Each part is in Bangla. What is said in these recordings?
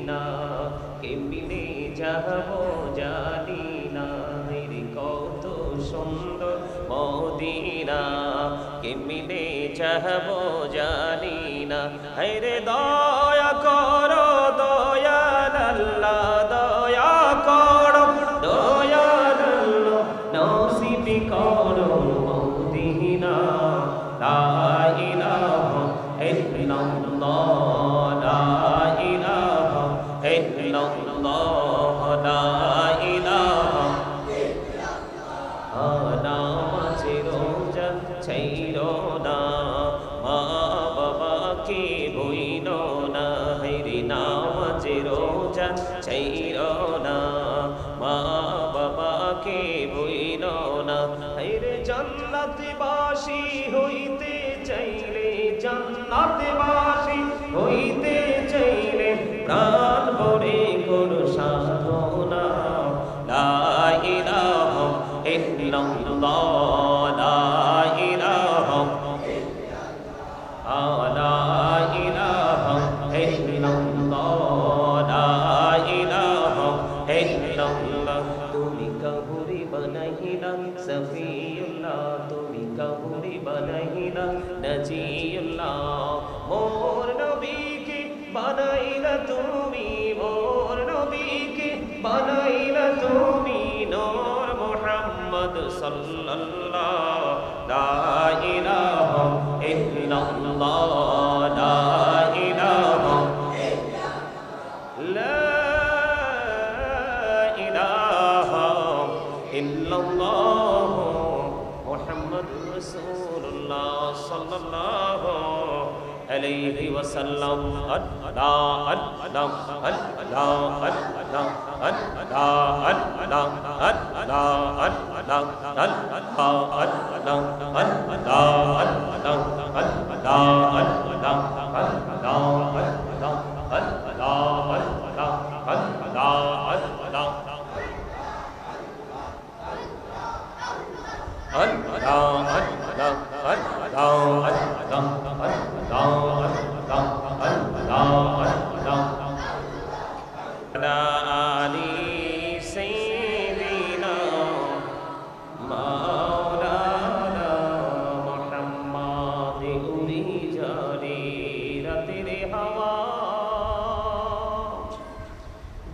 না কেমনে যাবো জানি না রে কত সুন্দর মদিনা কেমনে যাবো জানি না রে দয়া করো দয়াল আল্লাহ দয়া করো দয়াল আল্লাহ নসিব করো মদিনা লা ইলাহা ইল্লাল্লাহ লা ইলাহা ইল্লাল্লাহ লা ইলাহা নামাজে রোজা ছাইরো না মা বাবাকে ভুইলো না রে নামাজে রোজা ছাইরো না মা বাবাকে ভুইলো না রে জান্নাতবাসী হইতে চাইলে জান্নাতবাসী হইতে চাইলে প্রাণ ভরে করো সাধনা লা ইলাহা ইল্লাল্লাহ লা ইলাহা লা ইলাহা ইল্লাল্লাহ লা ইলাহা ইল্লাল্লাহ তুমি কাহুরি বানাইলা সফিউল্লাহ তুমি কাহুরি বানাইলা নজিউল্লাহ মোর নবীকে বানাইলা তুমি মোর নবীকে বানাইলা তুমি নূর মুহাম্মদ সাল্লাল্লাহ লা ইলাহা ইল্লাল্লাহ লা ইলাহা লা ইলাহা ইল্লাল্লাহ মুহাম্মাদুর রাসূলুল্লাহ সাল্লাল্লাহু আলাইহি ওয়াসাল্লাম আল্লাহ আল্লাহ আল্লাহ আল্লাহ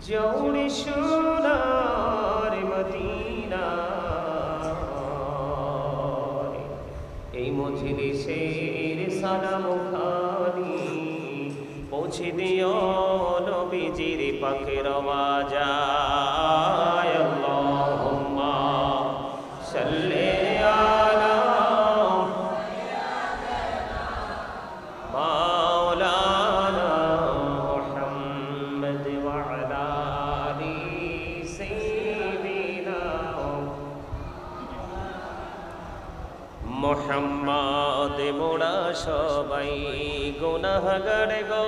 জৌড়ি সোনার মদিনা এই মজলিসের সালাম খানি পৌঁছে দিও নবীজির পাকের আওয়াজায় আল্লাহুম্মা সাল্লি আলা মাওলানা মুহাম্মদ ওয়া আলা আলি সাইয়্যিদিনা মুহাম্মদ মোরা সবাই গুনাহগার গো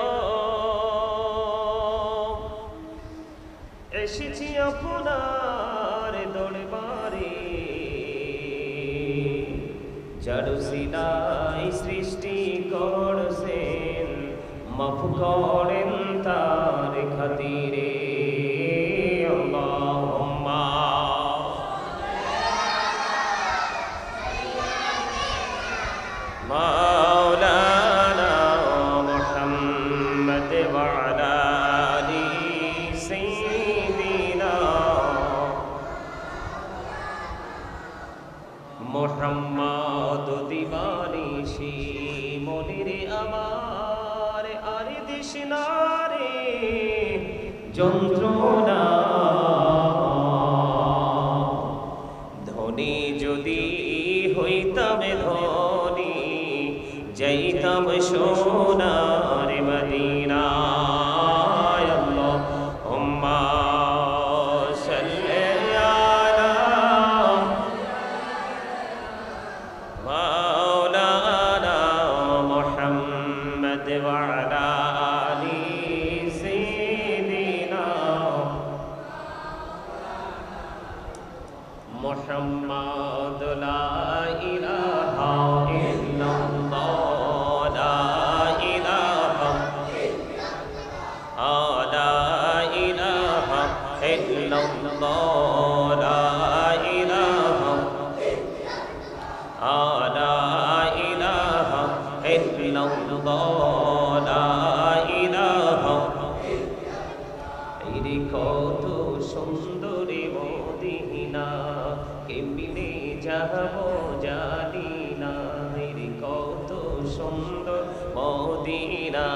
এসেছি আপনার দরবারে যার সিলাই সৃষ্টি করছেন মাফ করেন তার খাতিরে আল্লাহুম্মা মাওলানা মুহাম্মদ ওয়া আলা আলি সাইয়্যিদিনা মুহাম্মদ দিবানিশি মনির আমার আর দিশনা রে যন্ত্রণা ধনী যদি হইতাম ধনী যাইতাম সোনার মদিনায় আল্লাহুম্মা সাল্লি আলা মাওলানা মুহাম্মদ ওয়া আলা আলি সাইয়্যিদিনা মুহাম্মদ লা ইলাহা ইল্লাল্লাহ লা ইলাহা illallah la ilaha la ilaha illallah la ilaha এই কত সুন্দরী মদিনা কেমনে যাব জানি না এই কত সুন্দর মদিনা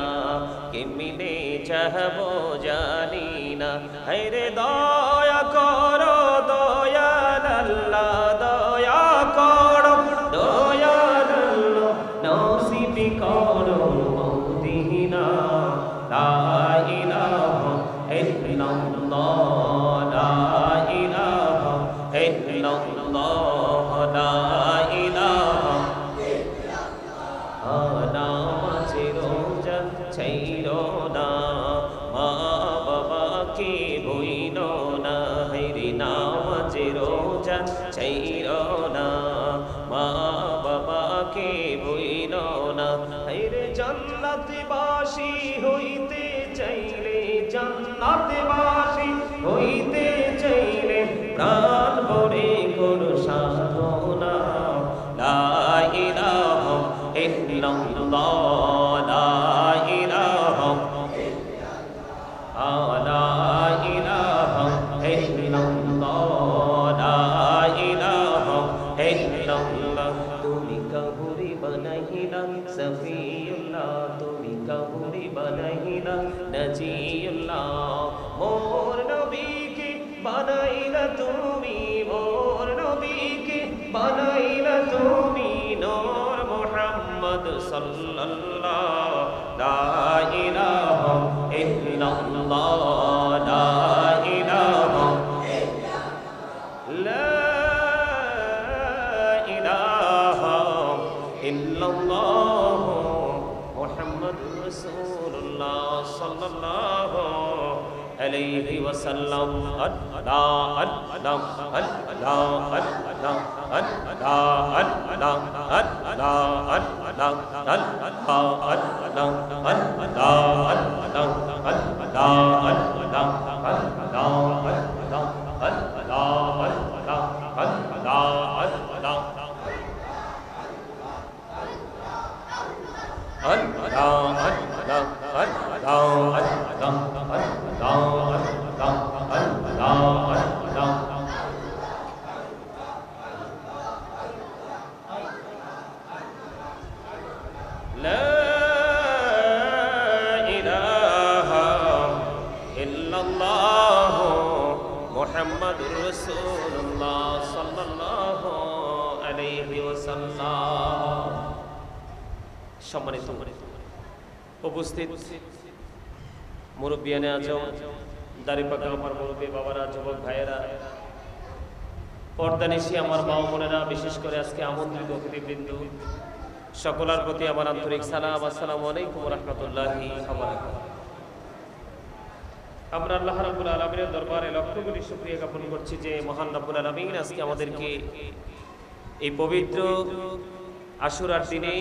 কেমনে যাব জানি না হায়রে দয়া করো দয়াল আল্লাহ দয়া করো দয়াল আল্লাহ নসিব করো মদিনা লা ইলাহা ইল্লাল্লাহ লা ইলাহা ইল্লাল্লাহ লা ইলাহা নামাজে রোজা ছাইরো না মা বাবাকে ভুইলো না হেরি নামাজে রোজা ছাইরো না মা বাবাকে ভুইলো না হেরে জান্নাতবাসী হইতে চাইলে জান্নাতবাসী হইতে চাইলে প্রাণ ভরে করো সাধনা লা ইলাহা ইল্লাল্লাহ লা ইলাহা লা ইলাহা ইল্লাল্লাহ লা ইলাহা ইল্লাল্লাহ তুমি কাবুরি বানাইলা সফিউল্লাহ তুমি কাবুরি বানাইলা নজিউল্লাহ মোর নবীকে বানাইলা তুমি মোর নবীকে বানাইলা তুমি নূর মুহাম্মদ সাল্লাল্লাহ লা ইলাহা ইল্লাল্লাহ লা ইলাহা লা ইলাহা ইল্লাল্লাহ মুহাম্মাদুর রাসূলুল্লাহ সাল্লাল্লাহু আলাইহি ওয়াসাল্লাম আল্লাহ আল্লাহ আল্লাহ আল্লাহ মুহাম্মাদুর রাসূলুল্লাহ সাল্লাল্লাহু আলাইহি ওয়াসাল্লাম। সম্মানিত উপস্থিত মুরব্বিয়ানে আজম দাড়িপাকা আমার মুরব্বী বাবারা যুবক ভাইয়েরা পর্দানিশী আমার মা বোনেরা বিশেষ করে আজকে আমন্ত্রিত অতিথিবৃন্দ সকলের প্রতি আমার আন্তরিক সালাম আসসালামু আলাইকুম ওয়া রাহমাতুল্লাহি ওয়া বারাকাতুহু। আমরা আল্লাহ রাব্বুল আলামিনের দরবারে লক্ষ কোটি শুকরিয়া জ্ঞাপন করছি যে মহান রব্বুল আলামিন আজকে আমাদেরকে এই পবিত্র আশুরার দিনে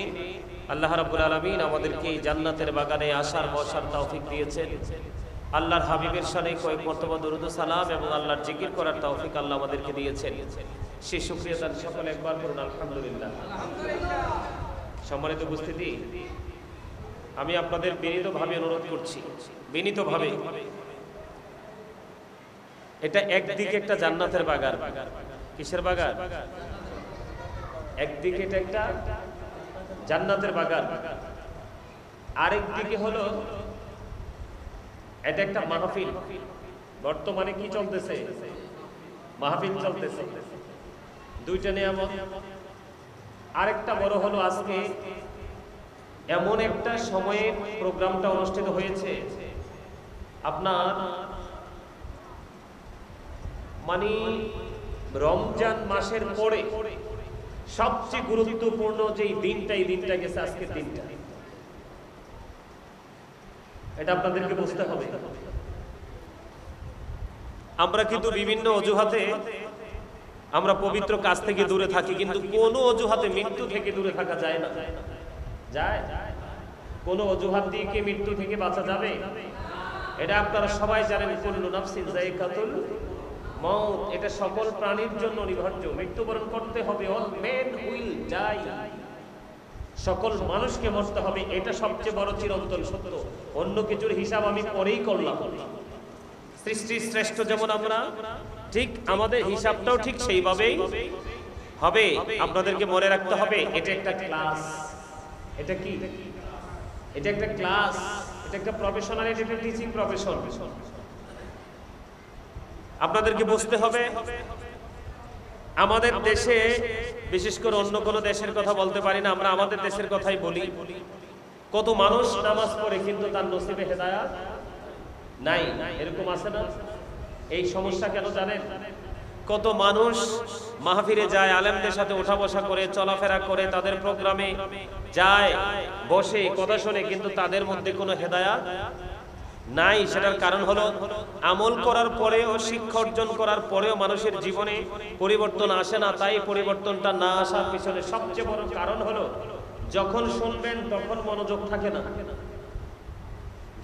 আল্লাহ রাব্বুল আলামিন আমাদেরকে এই জান্নাতের বাগানে আসার বসার তৌফিক দিয়েছেন। আল্লাহর হাবিবের শানে কয়েক মর্তবা দরুদ ও সালাম এবং আল্লাহর জিকির করার তৌফিক আল্লাহ আমাদেরকে দিয়েছেন। সেই শুকরিয়া তার সকলে একবার করুন আলহামদুলিল্লাহ। সম্মানিত উপস্থিতি, আমি আপনাদের বিনীতভাবে অনুরোধ করছি, বিনীতভাবে, এটা একদিকে একটা জান্নাতের বাগান। কিসের বাগান? একদিকে এটা একটা জান্নাতের বাগান, আরেক দিকে হলো এটা একটা মাহফিল। বর্তমানে কি চলতেছে? মাহফিল চলতেছে। দুইটা নিয়ামত। আরেকটা বড় হলো আজকে এমন একটা সময়ে প্রোগ্রামটা অনুষ্ঠিত হয়েছে, আপনার মানে রমজান মাসের পরে সবচেয়ে গুরুত্বপূর্ণ যেই দিনটা, এই দিনটা গেছে আজকের দিনটা। এটা আপনাদেরকে বুঝতে হবে। আমরা কিন্তু বিভিন্ন অজুহাতে আমরা পবিত্র কাজ থেকে দূরে থাকি, কিন্তু কোনো অজুহাতে মৃত্যু থেকে দূরে থাকা যায় না। যায়? কোনো অজুহাত দিয়ে কি মৃত্যু থেকে বাঁচা যাবে? এটা আপনারা সবাই জানেন, কুল্লু নাফসিন যায়কাতুল মউত, এটা সকল প্রাণীর জন্য অনিবার্য, মৃত্যুবরণ করতে হবে। অল মেন উইল ডাই, সকল মানুষকে মরতে হবে, এটা সবচেয়ে বড় চিরন্তন সত্য। অন্য কিছুর হিসাব আমি পরেই করলাম। সৃষ্টির শ্রেষ্ঠ যেমন আমরা, ঠিক আমাদের হিসাবটাও ঠিক সেইভাবেই হবে। আপনাদেরকে মনে রাখতে হবে এটা একটা ক্লাস। এটা কি? এটা একটা ক্লাস, এটা একটা প্রফেশনাল, এটা একটা টিচিং প্রফেশন। আপনাদেরকে বুঝতে হবে আমাদের দেশে, বিশেষ করে অন্য কোনো দেশের কথা বলতে পারি না, আমরা আমাদের দেশের কথাই বলি। কত মানুষ নামাজ পড়ে কিন্তু তার নসিবে হেদায়েত নাই, এরকম আছে না? এই সমস্যা কেন জানেন? কত মানুষ মাহফিলে যায়, আলেমদের সাথে ওঠা বসা করে, চলাফেরা করে, তাদের প্রোগ্রামে যায়, বসে কথা শোনে, কিন্তু তাদের মধ্যে কোনো হেদায়েত নাই। সেটার কারণ হলো আমল করার পরেও, শিক্ষা অর্জন করার পরেও মানুষের জীবনে পরিবর্তন আসে না। তাই পরিবর্তনটা না আসার পিছনে সবচেয়ে বড় কারণ হলো যখন শুনবেন তখন মনোযোগ থাকে না,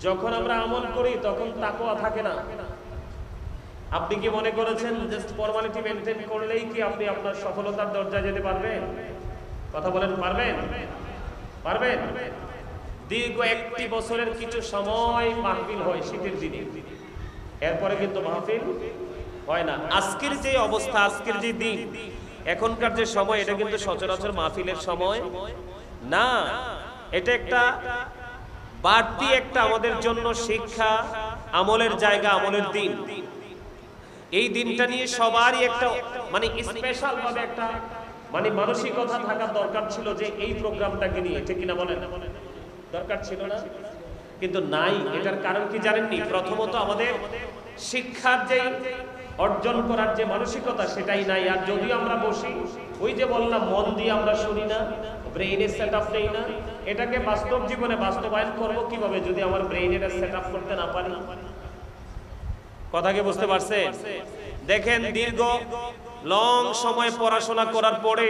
যখন আমরা আমল করি তখন তাকওয়া থাকে না। আপনি কি মনে করেছেন জাস্ট ফর্মালিটি মেনটেন করলেই কি আপনি আপনার সফলতার দরজায় যেতে পারবেন? কথা বলেন, পারবেন? পারবেন? দীর্ঘ একটি বছরের কিছু সময় মাহফিল হয় শীতের দিনে, এরপরে কিন্তু মাহফিল হয় না। আজকের যে অবস্থা, আজকের যে দিন, এখনকার যে সময়, এটা কিন্তু সচরাচর মাহফিলের সময় না। এটা একটা বাড়তি একটা আমাদের জন্য শিক্ষা, আমলের জায়গা, আমলের দিন। এই দিনটা নিয়ে সবারই একটা মানে স্পেশাল ভাবে একটা মানে মানসিকতা থাকার দরকার ছিল যে এই প্রোগ্রামটাকে নিয়ে, ঠিক কিনা বলেন? দরকার ছিল না? কিন্তু নাই। এটার কারণ কি জানেননি? প্রথমত আমাদের শিক্ষার যে অর্জন করার যে মানসিকতা, সেটাই নাই। আর যদিও আমরা বসি, ওই যে বললাম, মন দিয়ে আমরা শুনি না, ব্রেইনের সেট আপ নেই না। এটাকে বাস্তব জীবনে বাস্তবায়ন করব কিভাবে যদি আমার ব্রেইনের সেট আপ করতে না পারি? কথা কি বুঝতে পারছেন? দেখেন, দীর্ঘ লং সময় পড়াশোনা করার পরে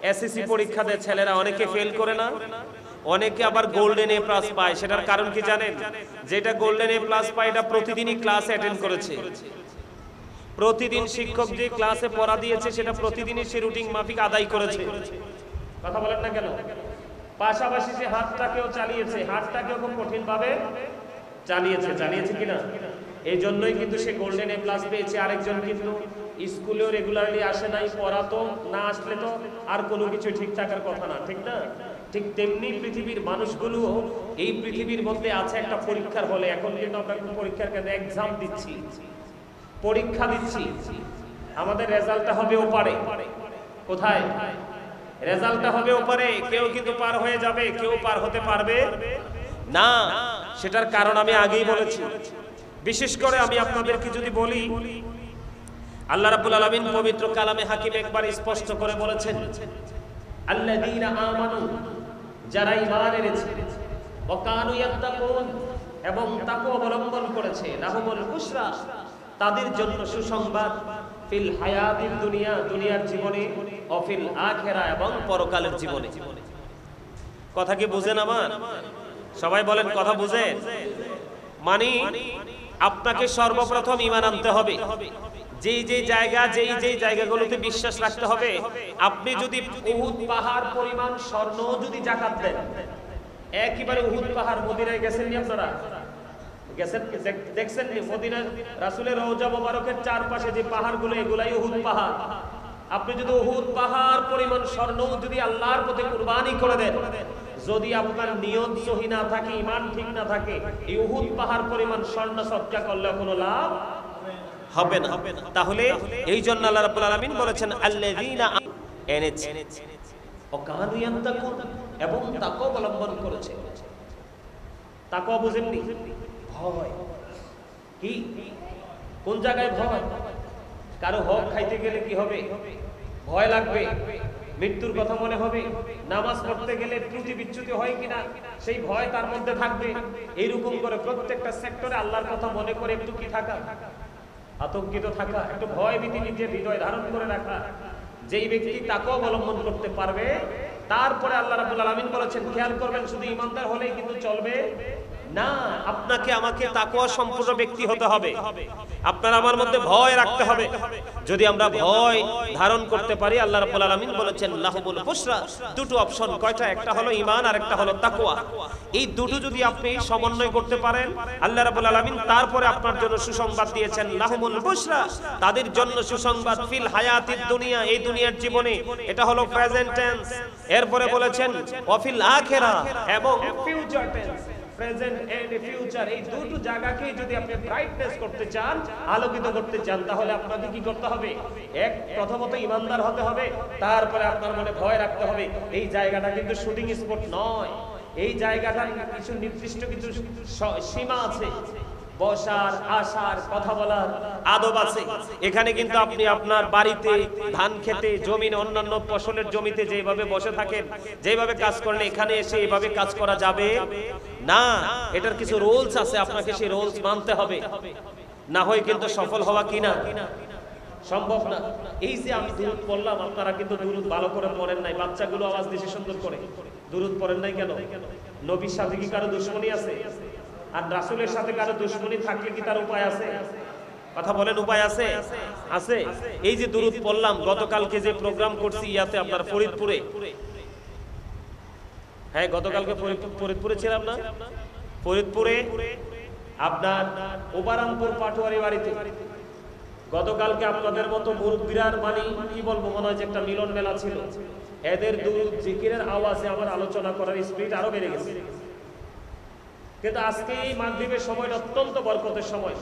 এসএসসি পরীক্ষা দেয় ছেলেরা, অনেকে ফেল করে না, অনেকে আবার গোল্ডেন এ প্লাস পায়। সেটার কারণ কি জানেন? যেটা গোল্ডেন এ প্লাস পায়, এটা প্রতিদিনই ক্লাস অ্যাটেন্ড করেছে। প্রতিদিন শিক্ষক যে ক্লাসে পড়া দিয়েছে সেটা প্রতিদিনই সে রুটিন মাফিক আদায় করেছে। কথা বলেন না কেন? পাশাপাশি সে হাতটাকেও চালিয়েছে, হাতটাকেও খুব কঠিন ভাবে চালিয়েছে কিনা? এই জন্যই কিন্তু সে গোল্ডেন এ প্লাস পেয়েছে। আরেকজন কিন্তু স্কুলেও রেগুলারলি আসে নাই, পড়াতো না, আসলে তো আর কোনো কিছু ঠিক থাকার কথা না, ঠিক না? ঠিক তেমনি পৃথিবীর মানুষগুলো এই পৃথিবীর মধ্যে আছে একটা পরীক্ষার হলে। এখন কিন্তু আমরা পরীক্ষার কেন এক্সাম দিচ্ছি, পরীক্ষা দিচ্ছি, আমাদের রেজাল্টটা হবে ওপারে। কোথায়? রেজাল্টটা হবে ওপারে। কেউ কিন্তু পার হয়ে যাবে, কেউ পার হতে পারবে না। সেটার কারণ আমি আগেই বলেছি। বিশেষ করে আমি আপনাদেরকে যদি বলি, আল্লাহ রাব্বুল আলামিন পবিত্র কালামে হাকিম একবার স্পষ্ট করে বলেছেন, আল্লাযীনা আমানু, যারা ঈমান এনেছে, ওয়া কানু ইয়াত্তাকুন, এবং তাকওয়া অবলম্বন করেছে, লাহুমুল বুশরা, তাদের জন্য সুসংবাদ, ফিল হায়াতিদ দুনিয়া, দুনিয়ার জীবনে, ও ফিল আখিরা, এবং পরকালের জীবনে। কথা কি বুঝেন আমার? সবাই বলেন, কথা বুঝেন? মানে আপনাকে সর্বপ্রথম ঈমান আনতে হবে। যেই জায়গাগুলোতে বিশ্বাস রাখতে হবে। আপনি যদি উহুদ পাহাড় পরিমাণ স্বর্ণ যদি যাকাত দেন, একেবারে উহুদ পাহাড়, মদিনায় গেছেন নি আপনারা? গেছেন? দেখছেন নি? মদিনার রাসূলের রওজা মোবারকের চারপাশে যে পাহাড়গুলো, এগুলাই উহুদ পাহাড়। আপনি যদি উহুদ পাহাড় পরিমাণ স্বর্ণ যদি আল্লাহর পথে কুরবানি করে দেন, যদি আপনার নিয়ত সহি না থাকে, ঈমান ঠিক না থাকে, এই উহুদ পাহাড় পরিমাণ স্বর্ণ সদকা করলে কোনো লাভ হবে না। তাহলে এই জন্য আল্লাহ রাব্বুল আলামিন বলেছেন, আল্লাযীনা এনেছে ও কানু ইয়াত্তাকুন, এবং তাকওয়া অবলম্বন করেছে। তাকওয়া বুঝেননি? ভয়। কি? কোন জায়গায় ভয়? কারো হক খাইতে গেলে কি হবে? ভয় লাগবে। মৃত্যুর কথা মনে হবে। নামাজ পড়তে গেলে ত্রুটি বিচ্যুতি হয় কিনা সেই ভয় তার মধ্যে থাকবে। এইরকম করে প্রত্যেকটা সেক্টরে আল্লাহর কথা মনে করে একটু কি থাকা, আতঙ্কিত থাকা, একটু ভয় ভীতি নিজের হৃদয় ধারণ করে রাখা। যেই ব্যক্তি তাকওয়া অবলম্বন করতে পারবে, তারপরে আল্লাহ রাব্বুল আলামিন বলেছেন, খেয়াল করবেন, শুধু ঈমানদার হলেই কিন্তু চলবে না, আপনাকে আমাকে তাকওয়া সম্পূর্ণ ব্যক্তি হতে হবে। আপনার আমার মধ্যে ভয় রাখতে হবে। যদি আমরা ভয় ধারণ করতে পারি, আল্লাহ রাব্বুল আলামিন বলেছেন লাহুমুল বুশরা, দুটো অপশন। কয়টা? একটা হলো ঈমান আর একটা হলো তাকওয়া। এই দুটো যদি আপনি সমন্বয় করতে পারেন, আল্লাহ রাব্বুল আলামিন তারপরে আপনার জন্য সুসংবাদ দিয়েছেন লাহুমুল বুশরা, তাদের জন্য সুসংবাদ ফিল হায়াতিদ দুনিয়া, এই দুনিয়ার জীবনে। এটা হলো প্রেজেন্ট টেন্স। এরপরে বলেছেন ওয়াফিল আখিরা, এবং future tense. Present and future, এই দুটো জায়গাকে যদি আপনি ব্রাইটনেস করতে চান, আলোকিত করতে চান, তাহলে আপনাকে কি করতে হবে? প্রথমত ইমানদার হতে হবে, তারপরে আপনার মনে ভয় রাখতে হবে। এই জায়গাটা কিন্তু শুটিং স্পট নয়। এই জায়গাটার কিছু নির্দিষ্ট কিছু সীমা আছে, বসার, আসার, কথা বলার আদব আছে। এখানে কিন্তু আপনি আপনার বাড়িতে, ধান খেতে, জমিনে, অন্যান্য ফসলের জমিতে যেভাবে বসে থাকেন, যেভাবে কাজ করেন, এখানে এসে এইভাবে কাজ করা যাবে না। এটার কিছু রুলস আছে, আপনাকে সেই রুলস মানতে হবে, না হয় কিন্তু সফল হওয়া কিনা সম্ভব না। এই যে আমি দুরূদ পড়লাম, আপনারা কিন্তু দুরূদ ভালো করে পড়েন নাই। বাচ্চাগুলো আওয়াজ দিছে সুন্দর করে, দুরূদ পড়েন নাই কেন? নবীর সাথে কি কারো দুশমনী আছে? আর রাসূলের সাথে কারো দুশমনী থাকলে কি তার উপায় আছে? কথা বলেন, উপায় আছে? আছে। এই যে দুরূদ পড়লাম, গতকালকে যে প্রোগ্রাম করছি ইয়াতে আপনার ফরিদপুরে, হ্যাঁ গতকালকে ফরিদপুরে ছিলাম না? ফরিদপুরে আপনার ওবারামপুর পাটোয়ারি বাড়িতে গতকালকে আপনাদের মতো মুরব্বিরার মানে কি বলবো, মনে হয় যে একটা মিলন মেলা ছিল। এদের দুরূদ জিকিরের আওয়াজে আমার আলোচনা করার স্পিড আরো বেড়ে গেছে। কিন্তু আজকে এই মাগরিবের সময়টা অত্যন্ত বরকতের সময়,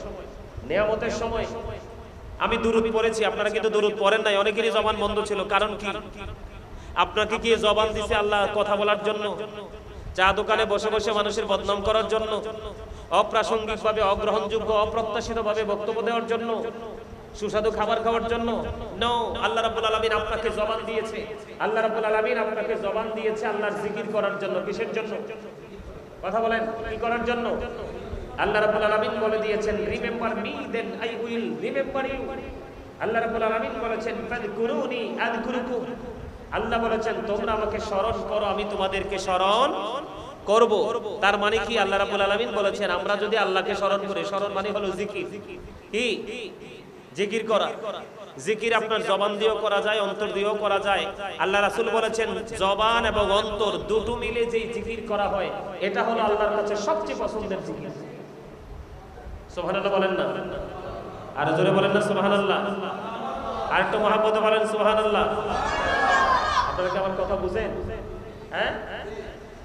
নিয়ামতের সময়। আমি দুরূদ পড়েছি, আপনারা কিন্তু দুরূদ পড়েন নাই। অনেকেরই জবান বন্ধ ছিল। কারণ কি? আপনাকে কি জবান দিছে আল্লাহ কথা বলার জন্য? চা দোকানে বসে বসে মানুষের বদনাম করার জন্য? অপ্রাসঙ্গিকভাবে, অগ্রহণযোগ্য, অপ্রত্যাশিতভাবে বক্তব্য দেওয়ার জন্য? সুস্বাদু খাবার খাওয়ার জন্য? নো। আল্লাহ রাব্বুল আলামিন আপনাকে জবান দিয়েছে। আল্লাহ রাব্বুল আলামিন আপনাকে জবান দিয়েছে আল্লাহর জিকির করার জন্য। কিসের জন্য? কথা বলেন, কি করার জন্য? আল্লাহ রাব্বুল আলামিন বলে দিয়েছেন remember me then I will remember you. আল্লাহ রাব্বুল আলামিন বলেছেন ফাযকুরুনি আযকুরুকুম। আল্লাহ বলেছেন তোমরা আমাকে স্মরণ করো, আমি তোমাদেরকে স্মরণ করব। তার মানে কি? আল্লাহ রাব্বুল আলামিন বলেছেন আমরা যদি আল্লাহকে স্মরণ করি, স্মরণ মানে হলো জিকির। কি? জিকির করা। জিকির আপনার জবান দিয়েও করা যায়, অন্তর দিয়েও করা যায়। আল্লাহ রাসূল বলেছেন জবান এবং অন্তর দুটো মিলে যেই জিকির করা হয়, এটা হলো আল্লাহর কাছে সবচেয়ে পছন্দের জিকির। সুবহানাল্লাহ বলেন না? আর জোরে বলেন না সুবহানাল্লাহ? আর একটু মহব্বতে বলেন সুবহানাল্লাহ। আপনারা কি আমার কথা বুঝেন? হ্যাঁ,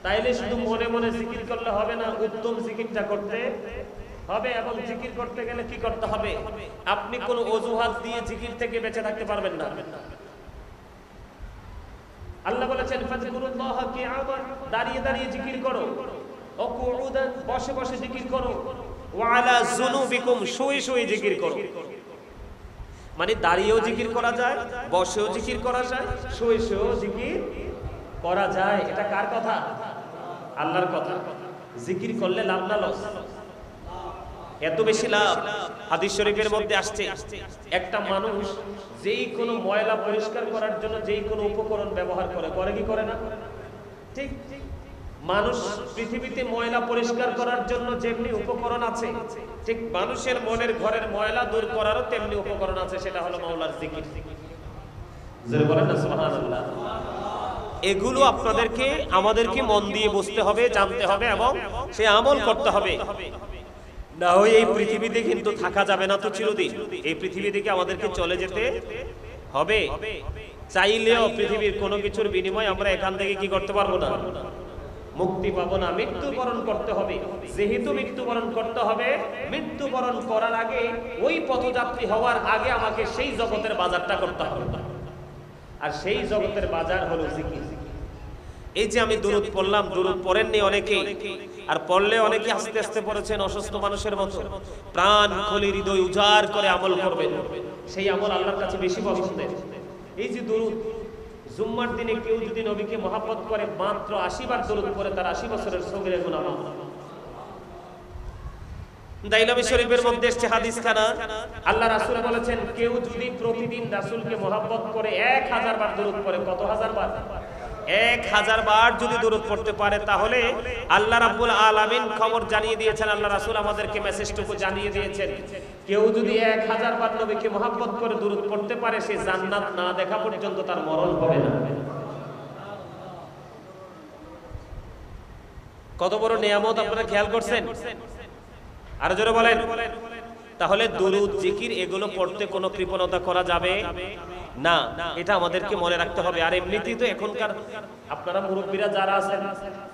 তাইলে শুধু মনে মনে জিকির করলে হবে না, উত্তম জিকিরটা করতে হবে। এবং জিকির করতে গেলে কি করতে হবে? আপনি কোন অজুহাত দিয়ে জিকির থেকে বেঁচে থাকতে পারবেন না। আল্লাহ বলেছেন ফাযকুরুল্লাহ কিয়ামান, দাঁড়িয়ে দাঁড়িয়ে জিকির করো, ও কুউদান, বসে বসে জিকির করো, ওয়া আলা যুনুবিকুম, শুয়ে শুয়ে জিকির করো। মানে দাঁড়িয়েও জিকির করা যায়, বসেও জিকির করা যায়, শুয়ে শুয়েও জিকির করা যায়। এটা কার কথা? আল্লাহর কথা। জিকির করলে লাভ না লস? এত বেশি লাভ। হাদিস শরীফের মধ্যে আসছে একটা মানুষ যেই কোনো ময়লা পরিষ্কার করার জন্য যেই কোনো উপকরণ ব্যবহার করে, করে কি করে না? ঠিক মানুষ পৃথিবীতে ময়লা পরিষ্কার করার জন্য যেমনি উপকরণ আছে, ঠিক মানুষের মনের ঘরের ময়লা দূর করারও তেমনি উপকরণ আছে, সেটা হলো মাওলার জিকির। জোরে বলেন না সুবহানাল্লাহ। এগুলো আপনাদেরকে আমাদেরকে মন দিয়ে বুঝতে হবে, জানতে হবে এবং সে আমল করতে হবে। না হয় এই পৃথিবীতে কিন্তু থাকা যাবে না তো চিরদিন। এই পৃথিবী থেকে আমাদেরকে চলে যেতে হবে। চাইলেও পৃথিবীর কোনো কিছুর বিনিময়ে আমরা এখান থেকে কি করতে পারবো না, মুক্তি পাবো না। মৃত্যুবরণ করতে হবে। যেহেতু মৃত্যুবরণ করতে হবে, মৃত্যুবরণ করার আগে, ওই পথযাত্রী হওয়ার আগে আমাকে সেই জগতের বাজারটা করতে হবে। আর সেই জগতের বাজার হলো জিকির। এই যে আমি দুরূদ পড়লাম, দুরূদ পড়েননি অনেকেই, আর পড়লে অনেকে আস্তে আস্তে পড়েছেন অসুস্থ মানুষের মতো। প্রাণ খুলে হৃদয় উজাড় করে আমল করবেন, সেই আমল আল্লাহর কাছে বেশি পছন্দের। এই যে দুরূদ, জুম্মার দিনে কেউ যদি নবীকে মহব্বত করে, মাত্র 80 বার দুরূদ পড়ে, তার 80 বছরের সগীরা গুনাহ মাফ। দাইলামি শরীফের মধ্যে এসেছে হাদিস খানা, আল্লাহ রাসূল বলেছেন কেউ যদি প্রতিদিন রাসূলকে মহব্বত করে 1000 বার দুরূদ পড়ে, কত হাজার বার? 1000 বার যদি দরুদ পড়তে পারে তাহলে আল্লাহ রাব্বুল আলামিন খবর জানিয়ে দিয়েছেন, আল্লাহ রাসূল আমাদেরকে মেসেজটুকু জানিয়ে দিয়েছেন, কেউ যদি 1000 বার নবীকে মহব্বত করে দরুদ পড়তে পারে সে জান্নাত না দেখা পর্যন্ত তার মরণ হবে না। কত বড় নিয়ামত আপনারা খেয়াল করছেন? আর জোরে বলেন। তাহলে দুরূদ জিকির এগুলো পড়তে কোনো কৃপণতা করা যাবে না, এটা আমাদেরকে মনে রাখতে হবে। আর এমনিতেই তো এখনকার আপনারা মুরব্বীরা যারা আছেন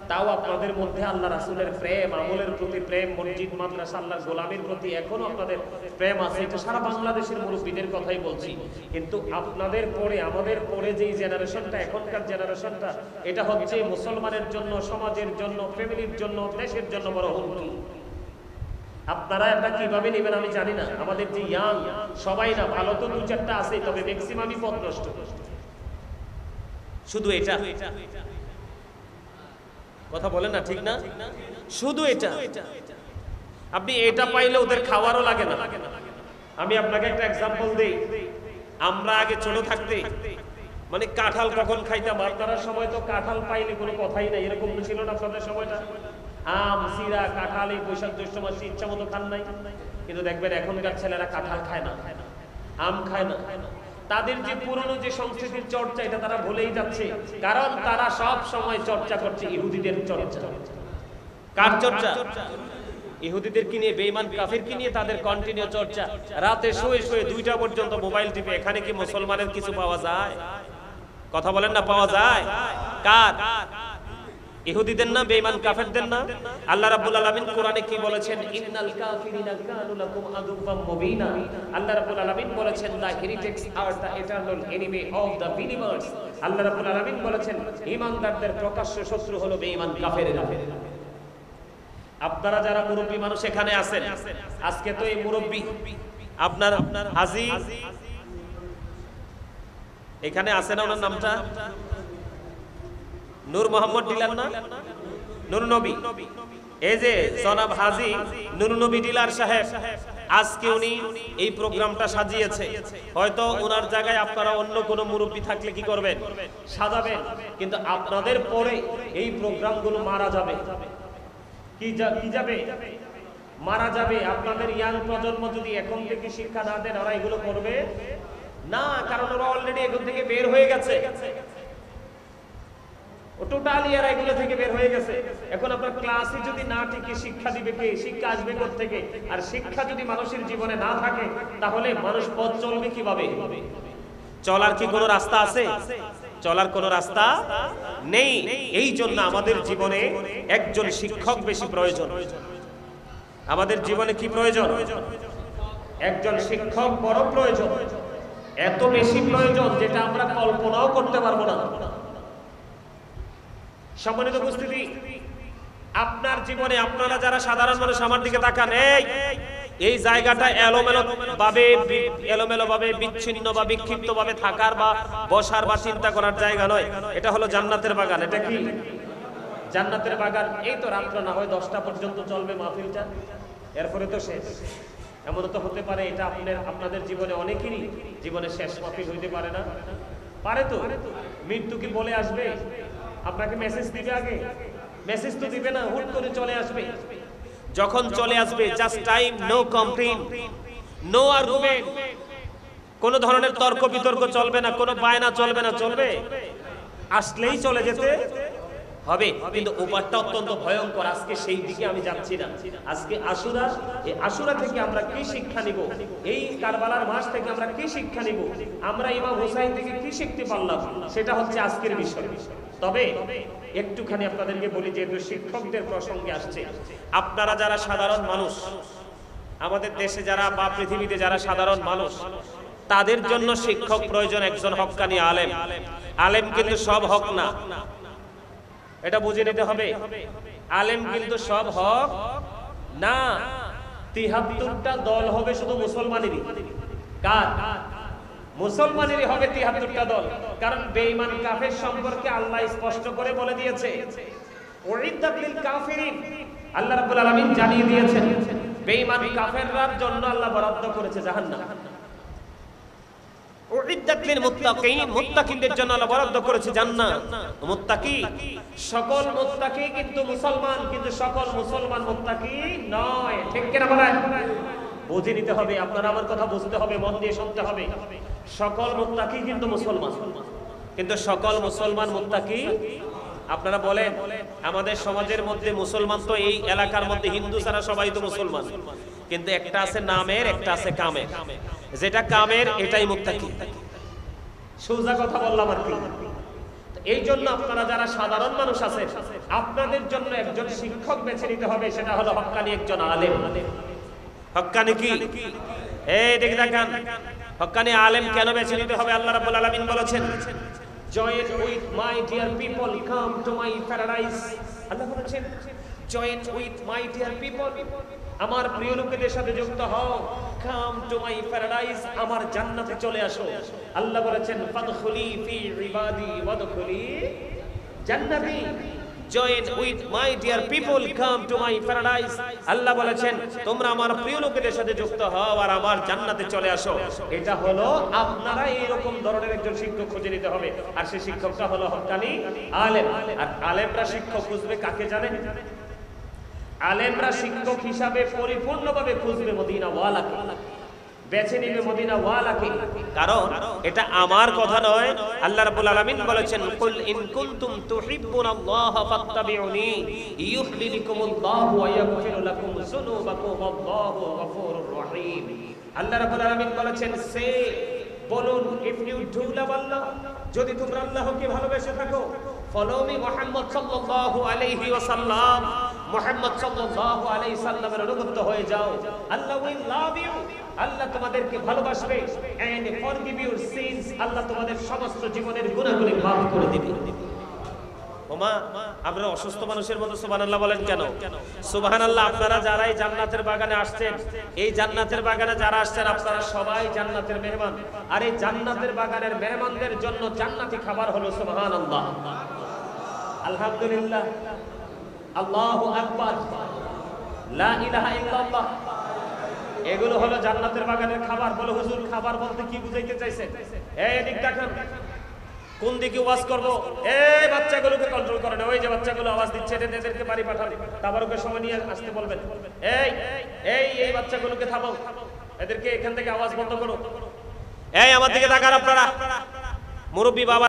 তাও আপনাদের মধ্যে আল্লাহ রাসূলের প্রেম, আমলের প্রতি প্রেম, মসজিদ মাদ্রাসা আল্লাহর গোলামীর প্রতি এখনো আপনাদের প্রেম আছে। এটা সারা বাংলাদেশের মুরব্বীদের কথাই বলছি। কিন্তু আপনাদের পরে, আমাদের পরে যেই জেনারেশনটা, এখনকার জেনারেশনটা, এটা হচ্ছে মুসলমানের জন্য, সমাজের জন্য, ফ্যামিলির জন্য, দেশের জন্য বড় হুমকি। আপনারা এটা কিভাবে নেবেন আমি জানি না। আমাদের যে ইয়াং সবাই না, ভালো তো 2-4টা আছে, তবে ম্যাক্সিমামই পথভ্রষ্ট। শুধু এটা কথা বলেন না, ঠিক না? শুধু এটা, আপনি এটা পাইলে ওদের খাওয়ারও লাগে না। আমি আপনাকে একটা এক্সাম্পল দেই। আমরা আগে ছোট থাকতে মানে কাঁঠাল কখন খাইতাম, আপনার সময় তো কাঁঠাল পাইলে কোনো কথাই নাই, এরকম ছিল না আপনাদের সময়টা? আম, সিরা, কাঁঠাল এই বৈশাখ জ্যৈষ্ঠ মাসে ইচ্ছা মতো খান নাই। কিন্তু দেখবেন এখনকার ছেলেরা কাঁঠাল খায় না, আম খায় না। তাদের যে পুরনো যে সংস্কৃতির চর্চা, এটা তারা ভুলেই যাচ্ছে। কারণ তারা সব সময় চর্চা করছে ইহুদিদের চর্চা। কার চর্চা? ইহুদিদের কি নিয়ে, বেঈমান কাফির কি নিয়ে তাদের কন্টিনিউ চর্চা। রাতে শুয়ে শুয়ে 2টা পর্যন্ত মোবাইল টিপে। এখানে কি মুসলমানের কিছু পাওয়া যায়? কথা বলেন না, পাওয়া যায়? কার? ইহুদিদের না, বেঈমান কাফেরদের না? আল্লাহ রাব্বুল আলামিন কোরআনে কি বলেছেন? ইন্নাল কাফিরিনা কানু লাকুম আদুওয়াম মুবিনা। আল্লাহ রাব্বুল আলামিন বলেছেন the heretics are the eternal enemy of the believers. আল্লাহ রাব্বুল আলামিন বলেছেন ঈমানদারদের প্রকাশ্য শত্রু হলো বেঈমান কাফেররা। আপনারা যারা মুরব্বী মানুষ এখানে আছেন, আজকে তো এই মুরব্বী আপনার হাজী এখানে আছেন, ওনার নামটা নূর মোহাম্মদ ডিলার না, নূর নবী। এই যে জনাব হাজী নূর নবী ডিলার সাহেব, আজকে উনি এই প্রোগ্রামটা সাজিয়েছে। হয়তো ওনার জায়গায় আপনারা অন্য কোনো মুরব্বী থাকলে কি করবেন? সাজাবেন। কিন্তু আপনাদের পরে এই প্রোগ্রামগুলো মারা যাবে। কি যাবে? মারা যাবে। আপনাদের ইয়াং প্রজন্ম যদি এখন থেকে শিক্ষা না দেন, ওরা এগুলো করবে না। কারণ ওরা অলরেডি এগুলো থেকে বের হয়ে গেছে। টোটালি এরা এগুলো থেকে বের হয়ে গেছে। এখন আপনার ক্লাসে যদি না টিকে শিক্ষা দিবে কে? শিক্ষা আসবে কোথা থেকে? আর শিক্ষা যদি মানুষের জীবনে না থাকে তাহলে মানুষ পথ চলবে কিভাবে? চলার কি কোনো রাস্তা আছে? চলার কোনো রাস্তা নেই। এই জন্য আমাদের জীবনে একজন শিক্ষক বেশি প্রয়োজন। আমাদের জীবনে কি প্রয়োজন? একজন শিক্ষক বড় প্রয়োজন। এত বেশি প্রয়োজন যেটা আমরা কল্পনাও করতে পারবো না। সম্মানিত উপস্থিতি, আপনার জীবনে আপনারা যারা সাধারণ মানুষ আমার দিকে তাকান, এই জায়গাটা এলোমেলো ভাবে বিচ্ছিন্ন বা বিক্ষিপ্ত ভাবে থাকার বা বসার বা চিন্তা করার জায়গা নয়। এটা হলো জান্নাতের বাগান। এটা কি জান্নাতের বাগান? এই তো রাত্র না হয় 10টা পর্যন্ত চলবে মাহফিলটা, এরপরে তো শেষ। এমন তো হতে পারে এটা আপনাদের জীবনে অনেকেরই জীবনে শেষ মাহফিল হইতে পারে না। পারে তো। মৃত্যু কি বলে আসবে? আপনাকে মেসেজ দিবে আগে? মেসেজ তো দিবে না, হুট করে চলে আসবে। যখন চলে আসবে, just time, no complain, no argument, কোন ধরনের তর্ক বিতর্ক চলবে না, কোনো বায়না চলবে না। চলবে আসলেই চলে যেতে হবে। কিন্তু ওপারটা অত্যন্ত ভয়ঙ্কর। আজকে সেই দিকে আমি যাচ্ছি না। আজকে আশুরা, এই আশুরা থেকে আমরা কি শিক্ষা নিব? এই কারবালার মাস থেকে আমরা কি শিক্ষা নিব? আমরা ইমাম হুসাইন থেকে কি শিখতে পারলাম? সেটা হচ্ছে আজকের বিষয়। তবে একটুখানি আপনাদেরকে বলি, যেহেতু শিক্ষকদের প্রসঙ্গে আসছে, আপনারা যারা সাধারণ মানুষ, আমাদের দেশে যারা বা পৃথিবীতে যারা সাধারণ মানুষ, তাদের জন্য শিক্ষক প্রয়োজন একজন হক্কানি আলেম। আলেম কিন্তু সব হক না, এটা বুঝে নিতে হবে। আলেম কিন্তু সব হক না। ৭৩টা দল হবে শুধু মুসলমানেরই। কার? মুসলমানেরই হবে ৭৩টা দল। কারণ বেঈমান কাফের সম্পর্কে আল্লাহ স্পষ্ট করে বলে দিয়েছে, উইদ্দাত লিল কাফিরিন। আল্লাহ রাব্বুল আলামিন জানিয়ে দিয়েছেন বেঈমান কাফেরদের জন্য আল্লাহ বরাদ্দ করেছে জাহান্নাম। উইদ্দাত লিল মুত্তাকিন, মুত্তাকিনদের জন্য আল্লাহ বরাদ্দ করেছে জান্নাত। মুত্তাকি সকল মুত্তাকি কিন্তু মুসলমান, কিন্তু সকল মুসলমান মুত্তাকি নয়। ঠিক কিনা বলেন? বুঝে নিতে হবে, আপনারা আমার কথা বুঝতে হবে, মন দিয়ে শুনতে হবে। সকল মুত্তাকি কিন্তু মুসলমান, কিন্তু সকল মুসলমান মুত্তাকি। আপনারা বলেন আমাদের সমাজের মধ্যে মুসলমান তো এই এলাকার মধ্যে হিন্দু ছাড়া সবাই তো মুসলমান, কিন্তু একটা আছে নামের, একটা আছে কামের। যেটা কামের এটাই মুত্তাকি। সোজা কথা বললাম আর কি। এই জন্য আপনারা যারা সাধারণ মানুষ আছেন, আপনাদের জন্য একজন শিক্ষক বেছে নিতে হবে, সেটা হলো হক্কানি একজন আলেম। হক্কানি কি? এই দেখে দেখান, হক্কানি আলেম কেন বেছে নিতে হবে? আল্লাহ রাব্বুল আলামিন বলেছেন, join with my dear people, come to my paradise. আল্লাহ বলেছেন, join with my dear people, আমার প্রিয় লোকেদের সাথে যুক্ত হও, come to my paradise, আমার জান্নাতে চলে আসো। আল্লাহ বলেছেন, ফাদখুলি ফি ইবাদি ওয়াদখুলি জান্নাতি। join with my dear people, come to my paradise, আল্লাহ বলেছেন তোমরা আমার প্রিয় লোকেদের সাথে যুক্ত হও আর আমার জান্নাতে চলে আসো। এটা হলো আপনারা এইরকম ধরনের একজন শিক্ষক খুঁজে নিতে হবে, আর সেই শিক্ষকটা হলো হক্কানি আলেম। আর আলেমরা শিক্ষক খুঁজবে কাকে জানেন? আলেমরা শিক্ষক হিসাবে পরিপূর্ণভাবে খুঁজবে মদিনা ওয়ালাকে, বেছে নিবে মদিনা ওয়ালাকে। কারণ এটা আমার কথা নয়, আল্লাহ রাব্বুল আলামিন বলেছেন, কুল ইন কুনতুম তুহিব্বুনাল্লাহা ফাত্তাবিউনি ইউহবিবকুমুল্লাহু ওয়া ইয়াগফির লাকুম যুনুবাকুম ওয়াল্লাহু গফুরুর রহিম। আল্লাহ রাব্বুল আলামিন বলেছেন, সে বলুন, ইফ ইউ ডু লাভ আল্লাহ, যদি তোমরা আল্লাহকে ভালোবেসে থাকো, ফলো মি মুহাম্মদ সাল্লাল্লাহু আলাইহি ওয়াসাল্লাম, মুহাম্মদ সাল্লাল্লাহু আলাইহি সাল্লামের অনুগত হয়ে যাও, আল্লাহ উইল লাভ ইউ, আল্লাহ তোমাদেরকে ভালোবাসবে, এন্ড ফরগিভ ইউর সিনস, আল্লাহ তোমাদের সমস্ত জীবনের গুনাহগুলি মাফ করে দিবে। ওমা, আপনারা অসুস্থ মানুষের মতো সুবহানাল্লাহ বলেন কেন? সুবহানাল্লাহ। আপনারা যারা এই জান্নাতের বাগানে আসছেন, এই জান্নাতের বাগানে যারা আসছেন, আপনারা সবাই জান্নাতের মেহমান। আর এই জান্নাতের বাগানের মেহমানদের জন্য জান্নাতি খাবার হলো সুবহানাল্লাহ, আলহামদুলিল্লাহ, আল্লাহু আকবার, লা ইলাহা ইল্লাল্লাহ। এগুলো হলো জান্নাতের বাগানের খাবার। বলে হুজুর, খাবার বলতে কি বুঝাইতে চাইছেন? এই এদিক দেখেন, কোন দিকে ওয়াজ করব? এই বাচ্চাগুলোকে কন্ট্রোল করেন, ওই যে বাচ্চাগুলো আওয়াজ দিচ্ছে, এদেরকে বাড়ি পাঠান, তাবারুকের সময় নিয়ে আসতে বলবেন। এই এই এই বাচ্চাগুলোকে থামাও, এদেরকে এখান থেকে আওয়াজ বন্ধ করো। এই আমার দিকে তাকান আপনারা, মুরব্বী বাবা।